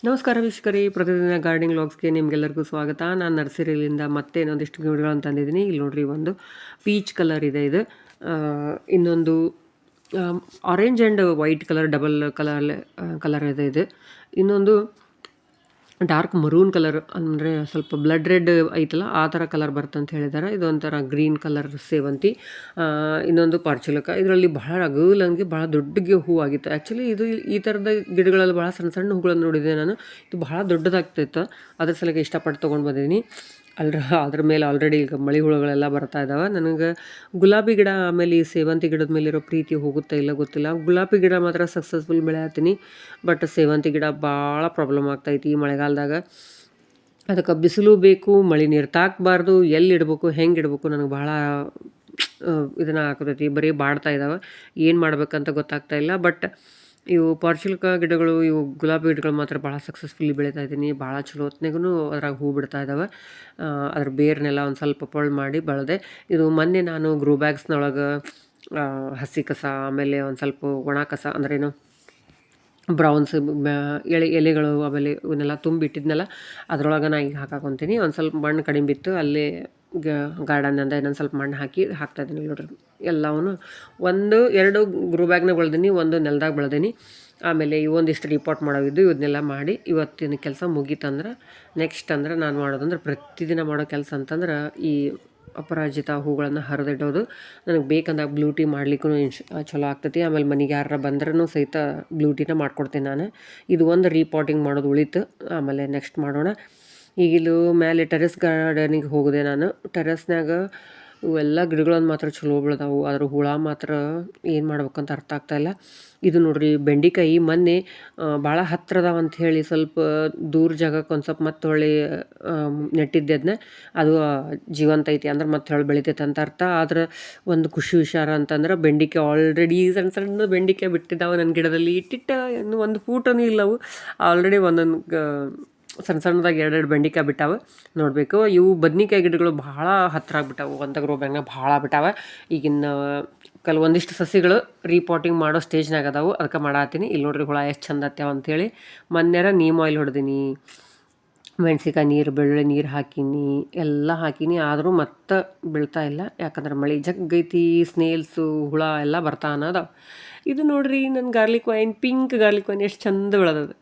ನಮಸ್ಕಾರ ವೀಕ್ಷಕರೇ, ಪ್ರತಿದಿನ ಗಾರ್ಡನಿಂಗ್ ವ್ಲಾಗ್ಸ್ಗೆ ನಿಮಗೆಲ್ಲರಿಗೂ ಸ್ವಾಗತ. ನಾನು ನರ್ಸರಿಲಿಂದ ಮತ್ತೆ ಇನ್ನೊಂದಿಷ್ಟು ಗಿಡಗಳನ್ನು ತಂದಿದ್ದೀನಿ. ಇಲ್ಲಿ ನೋಡ್ರಿ, ಒಂದು ಪೀಚ್ ಕಲರ್ ಇದೆ, ಇದು ಇನ್ನೊಂದು orange and white colour double colour ಇದೆ. ಇದು ಇನ್ನೊಂದು ಡಾರ್ಕ್ ಮರೂನ್ ಕಲರ್, ಅಂದರೆ ಸ್ವಲ್ಪ ಬ್ಲಡ್ ರೆಡ್ ಐತಲ್ಲ ಆ ಥರ ಕಲರ್ ಬರ್ತಂತ ಹೇಳಿದ್ದಾರೆ. ಇದೊಂಥರ ಗ್ರೀನ್ ಕಲರ್ ಸೇವಂತಿ. ಇನ್ನೊಂದು ಪಾರ್ಚುಲಕ. ಇದರಲ್ಲಿ ಬಹಳ ಅಗಲಂಗೆ ಭಾಳ ದೊಡ್ಡಗೆ ಹೂ ಆಗಿತ್ತು. ಆ್ಯಕ್ಚುಲಿ ಇದು ಈ ಥರದ ಗಿಡಗಳಲ್ಲಿ ಭಾಳ ಸಣ್ಣ ಸಣ್ಣ ಹೂಗಳನ್ನು ನೋಡಿದ್ದೆ ನಾನು. ಇದು ಭಾಳ ದೊಡ್ಡದಾಗ್ತಿತ್ತು, ಅದ್ರ ಸಲಕ್ಕೆ ಇಷ್ಟಪಟ್ಟು ತೊಗೊಂಡು ಬಂದಿದ್ದೀನಿ. ಅದ್ರ ಮೇಲೆ ಆಲ್ರೆಡಿ ಈಗ ಮಳೆ ಹುಳುಗಳೆಲ್ಲ ಬರ್ತಾ ಇದ್ದಾವೆ. ನನಗೆ ಗುಲಾಬಿ ಗಿಡ ಆಮೇಲೆ ಈ ಸೇವಂತಿ ಗಿಡದ ಮೇಲಿರೋ ಪ್ರೀತಿ ಹೋಗುತ್ತಾ ಇಲ್ಲ ಗೊತ್ತಿಲ್ಲ. ಗುಲಾಬಿ ಗಿಡ ಮಾತ್ರ ಸಕ್ಸಸ್ಫುಲ್ ಬೆಳೆಯತ್ತೀನಿ, ಬಟ್ ಸೇವಂತಿ ಗಿಡ ಭಾಳ ಪ್ರಾಬ್ಲಮ್ ಆಗ್ತೈತಿ ಈ ಮಳೆಗಾಲದಾಗ. ಅದಕ್ಕೆ ಬಿಸಿಲು ಬೇಕು, ಮಳೆ ನೀರು ತಾಕಬಾರ್ದು, ಎಲ್ಲಿ ಇಡಬೇಕು, ಹೆಂಗೆ ಇಡಬೇಕು ನನಗೆ ಭಾಳ ಇದನ್ನು ಹಾಕೋತೈತಿ. ಬರೀ ಬಾಡ್ತಾ ಇದ್ದಾವೆ, ಏನು ಮಾಡ್ಬೇಕಂತ ಗೊತ್ತಾಗ್ತಾ ಇಲ್ಲ. ಬಟ್ ಇವು ಪಾರ್ಚುಲಕ ಗಿಡಗಳು, ಇವು ಗುಲಾಬಿ ಗಿಡಗಳು ಮಾತ್ರ ಭಾಳ ಸಕ್ಸಸ್ಫುಲ್ಲಿ ಬೆಳೀತಾ ಇದ್ದೀನಿ. ಭಾಳ ಚಲೋ ಹೊತ್ನಾಗೂ ಅದ್ರಾಗ ಹೂ ಬಿಡ್ತಾ ಇದ್ದಾವೆ. ಅದ್ರ ಬೇರ್ನೆಲ್ಲ ಒಂದು ಸ್ವಲ್ಪ ಪೊಳ್ಳು ಮಾಡಿ ಬೆಳೆದೆ. ಇದು ಮೊನ್ನೆ ನಾನು ಗ್ರೋ ಬ್ಯಾಗ್ಸ್ನೊಳಗೆ ಹಸಿ ಕಸ, ಆಮೇಲೆ ಒಂದು ಸ್ವಲ್ಪ ಒಣ ಕಸ, ಅಂದ್ರೇನು ಬ್ರೌನ್ಸ್ ಎಲೆಗಳು ಆಮೇಲೆ ಇವನ್ನೆಲ್ಲ ತುಂಬಿಟ್ಟಿದ್ನಲ್ಲ, ಅದ್ರೊಳಗೆ ನಾ ಈಗ ಹಾಕಾಕೊಂತೀನಿ. ಒಂದು ಸ್ವಲ್ಪ ಮಣ್ಣು ಕಡಿಮೆ ಬಿತ್ತು, ಅಲ್ಲೇ ಗಾರ್ಡನ್ನಿಂದ ಇನ್ನೊಂದು ಸ್ವಲ್ಪ ಮಣ್ಣು ಹಾಕ್ತಾಯಿದ್ದೀನಿ. ನೋಡ್ರಿ, ಎಲ್ಲವೂ ಎರಡು ಗ್ರೋ ಬ್ಯಾಗ್ನಾಗ ಬೆಳೆದೀನಿ, ಒಂದು ನೆಲದಾಗ ಬೆಳೆದೀನಿ. ಆಮೇಲೆ ಇವೊಂದಿಷ್ಟು ರಿಪೋರ್ಟ್ ಮಾಡೋವಿದ್ದು, ಇವನ್ನೆಲ್ಲ ಮಾಡಿ ಇವತ್ತಿನ ಕೆಲಸ ಮುಗೀತಂದ್ರೆ ನೆಕ್ಸ್ಟ್ ಅಂದ್ರೆ ನಾನು ಮಾಡೋದಂದ್ರೆ ಪ್ರತಿದಿನ ಮಾಡೋ ಕೆಲಸ ಅಂತಂದ್ರೆ ಈ ಅಪರಾಜಿತ ಹೂಗಳನ್ನು ಹರಿದಿಡೋದು. ನನಗೆ ಬೇಕಂದಾಗ ಬ್ಲೂ ಟೀ ಮಾಡ್ಲಿಕ್ಕೂ ಚಲೋ ಆಗ್ತೈತಿ. ಆಮೇಲೆ ಮನೆಗೆ ಯಾರು ಬಂದ್ರೂ ಸಹಿತ ಬ್ಲೂ ಟೀನ ಮಾಡ್ಕೊಡ್ತೀನಿ ನಾನು. ಇದು ಒಂದು ರೀಪಾಟಿಂಗ್ ಮಾಡೋದು ಉಳಿತು, ಆಮೇಲೆ ನೆಕ್ಸ್ಟ್ ಮಾಡೋಣ. ಈಗ ಇಲ್ಲಿ ಮೇಲೆ ಟೆರೆಸ್ ಗಾರ್ಡನಿಗೆ ಹೋಗಿದೆ ನಾನು. ಟೆರೆಸ್ನಾಗ ಇವೆಲ್ಲ ಗಿಡಗಳನ್ನು ಮಾತ್ರ ಚಲೋ ಬೆಳೆದಾವು, ಅದ್ರ ಹುಳ ಮಾತ್ರ ಏನು ಮಾಡ್ಬೇಕಂತ ಅರ್ಥ ಆಗ್ತಾಯಿಲ್ಲ. ಇದು ನೋಡ್ರಿ, ಬೆಂಡೆಕಾಯಿ ಮೊನ್ನೆ ಭಾಳ ಹತ್ರ ಅದಾವ ಅಂತ ಹೇಳಿ ಸ್ವಲ್ಪ ದೂರ ಜಾಗಕ್ಕೆ ಒಂದು ಸ್ವಲ್ಪ ಮತ್ತೆ ಹೊಳ್ಳಿ ನೆಟ್ಟಿದ್ದೆ ಅದನ್ನ. ಅದು ಜೀವಂತ ಐತಿ ಅಂದ್ರೆ ಮತ್ತೆ ಹೊಳ್ಳಿ ಬೆಳಿತೈತೆ ಅಂತ ಅರ್ಥ. ಆದ್ರೆ ಒಂದು ಖುಷಿ ವಿಚಾರ ಅಂತಂದ್ರೆ ಬೆಂಡೆಕಾಯಿ ಆಲ್ರೆಡಿ ಸಣ್ಣ ಸಣ್ಣ ಬೆಂಡೆಕಾಯಿ ಬಿಟ್ಟಿದ್ದಾವೆ ನನ್ನ ಗಿಡದಲ್ಲಿ. ಇನ್ನು ಒಂದು ಫೂಟನೂ ಇಲ್ಲವು. ಆಲ್ರೆಡಿ ಒಂದೊಂದು ಸಣ್ಣ ಸಣ್ಣದಾಗಿ ಎರಡೆರಡು ಬೆಂಡೆಕಾಯಿ ಬಿಟ್ಟಾವೆ. ನೋಡಬೇಕು. ಇವು ಬದ್ನಿಕಾಯಿ ಗಿಡಗಳು ಭಾಳ ಹತ್ತಿರ ಆಗ್ಬಿಟ್ಟಾವೆ, ಒಂದು ಗ್ರೋ ಬ್ಯಾಗ್ನಾಗ ಭಾಳ ಬಿಟ್ಟಾವೆ. ಈಗಿನ ಕೆಲವೊಂದಿಷ್ಟು ಸಸಿಗಳು ರೀಪಾಟಿಂಗ್ ಮಾಡೋ ಸ್ಟೇಜ್ನಾಗ ಅದಾವು, ಅದಕ್ಕೆ ಮಾಡತ್ತೀನಿ. ಇಲ್ಲಿ ನೋಡ್ರಿ ಹುಳ ಎಷ್ಟು ಚಂದ ಹತ್ಯಾವ ಅಂಥೇಳಿ. ಮೊನ್ನೆರ ನೀಮ್ ಆಯಿಲ್ ಹೊಡೆದೀನಿ, ಮೆಣಸಿಕಾಯಿ ಬೆಳ್ಳುಳ್ಳಿ ನೀರು ಹಾಕೀನಿ, ಎಲ್ಲ ಹಾಕೀನಿ. ಆದರೂ ಮತ್ತೆ ಬೀಳ್ತಾ ಇಲ್ಲ, ಯಾಕಂದ್ರೆ ಮಳೆ ಜಗ್ಗೈತಿ. ಸ್ನೇಲ್ಸು ಹುಳ ಎಲ್ಲ ಬರ್ತಾ ಅನ್ನೋದು. ಇದು ನೋಡ್ರಿ ನನ್ನ garlic vine, pink garlic vine ಎಷ್ಟು ಚಂದ ಬೆಳೆದದು.